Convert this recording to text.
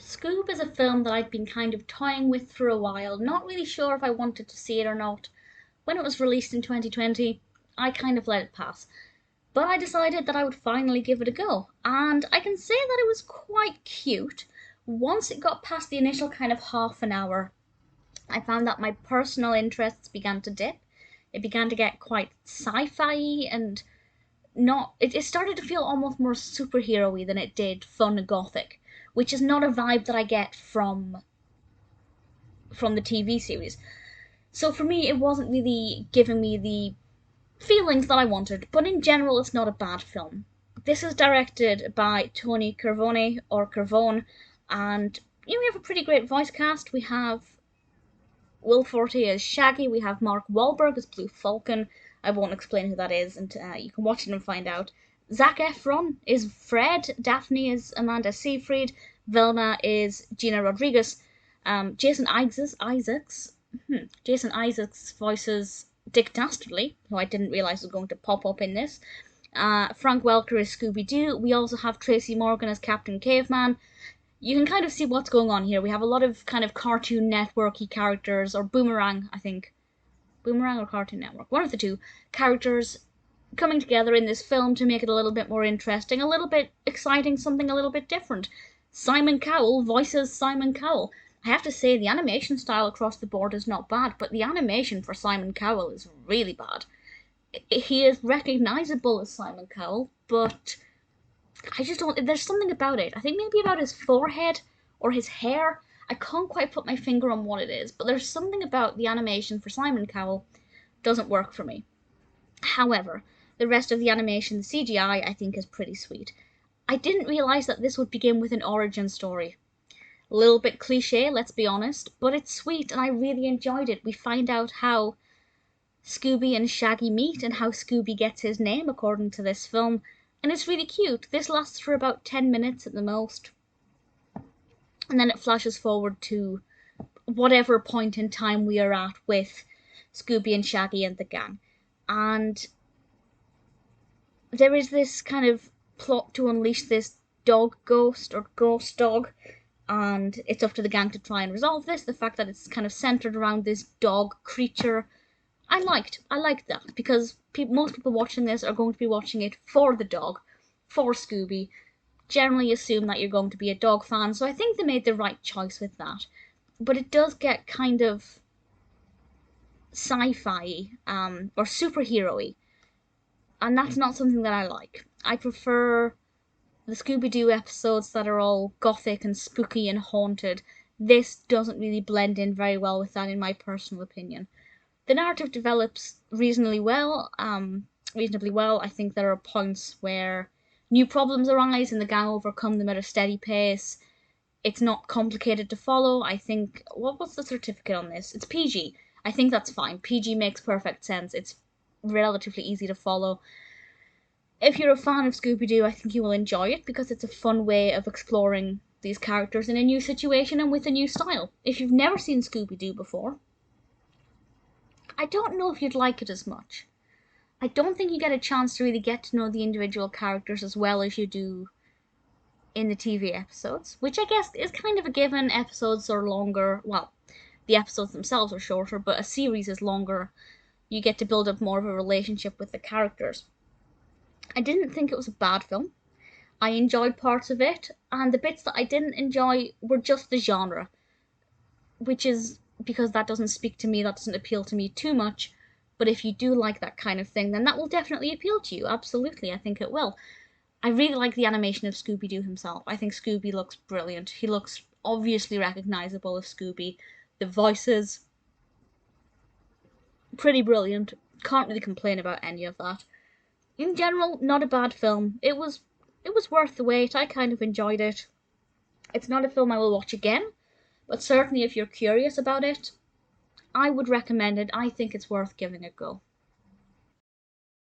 Scoob is a film that I'd been kind of toying with for a while, not really sure if I wanted to see it or not. When it was released in 2020, I kind of let it pass. But I decided that I would finally give it a go, and I can say that it was quite cute. Once it got past the initial kind of half an hour, I found that my personal interests began to dip. It began to get quite sci-fi and it started to feel almost more superhero-y than it did fun and gothic, which is not a vibe that I get from the TV series. So for me, it wasn't really giving me the feelings that I wanted, but in general, it's not a bad film. This is directed by Tony Cervone, or Cervone, and we have a pretty great voice cast. We have Will Forte as Shaggy, we have Mark Wahlberg as Blue Falcon. I won't explain who that is, and you can watch it and find out. Zac Efron is Fred, Daphne is Amanda Seyfried, Velma is Gina Rodriguez, Jason Isaacs voices Dick Dastardly, who I didn't realise was going to pop up in this. Frank Welker is Scooby-Doo. We also have Tracy Morgan as Captain Caveman. You can kind of see what's going on here. We have a lot of kind of Cartoon Network-y characters, or Boomerang, I think. Boomerang or Cartoon Network, one of the two, characters coming together in this film to make it a little bit more interesting, a little bit exciting, something a little bit different. Simon Cowell voices Simon Cowell. I have to say, the animation style across the board is not bad, but the animation for Simon Cowell is really bad. He is recognisable as Simon Cowell, but I just don't... There's something about it. I think maybe about his forehead or his hair. I can't quite put my finger on what it is, but there's something about the animation for Simon Cowell doesn't work for me. However, the rest of the animation, the CGI, I think is pretty sweet. I didn't realise that this would begin with an origin story. A little bit cliche, let's be honest, but it's sweet and I really enjoyed it. We find out how Scooby and Shaggy meet and how Scooby gets his name according to this film, and it's really cute. This lasts for about 10 minutes at the most. And then it flashes forward to whatever point in time we are at with Scooby and Shaggy and the gang. And there is this kind of plot to unleash this dog ghost, or ghost dog, and it's up to the gang to try and resolve this. The fact that it's kind of centered around this dog creature, I liked that, because most people watching this are going to be watching it for the dog, for Scooby. Generally assume that you're going to be a dog fan, so I think they made the right choice with that. But it does get kind of sci-fi or superhero-y, and that's not something that I like. I prefer the Scooby-Doo episodes that are all gothic and spooky and haunted. This doesn't really blend in very well with that, in my personal opinion. The narrative develops reasonably well. I think there are points where new problems arise and the gang overcome them at a steady pace. It's not complicated to follow. I think... What's the certificate on this? It's PG. I think that's fine. PG makes perfect sense. It's relatively easy to follow. If you're a fan of Scooby-Doo, I think you will enjoy it because it's a fun way of exploring these characters in a new situation and with a new style. If you've never seen Scooby-Doo before, I don't know if you'd like it as much. I don't think you get a chance to really get to know the individual characters as well as you do in the TV episodes, which I guess is kind of a given. Episodes are longer, well, the episodes themselves are shorter, but a series is longer. You get to build up more of a relationship with the characters. I didn't think it was a bad film. I enjoyed parts of it, and the bits that I didn't enjoy were just the genre, which is because that doesn't speak to me, that doesn't appeal to me too much. But if you do like that kind of thing, then that will definitely appeal to you. Absolutely, I think it will. I really like the animation of Scooby-Doo himself. I think Scooby looks brilliant. He looks obviously recognisable as Scooby. The voices, pretty brilliant. Can't really complain about any of that. In general, not a bad film. It was worth the wait. I kind of enjoyed it. It's not a film I will watch again, but certainly if you're curious about it, I would recommend it. I think it's worth giving a go.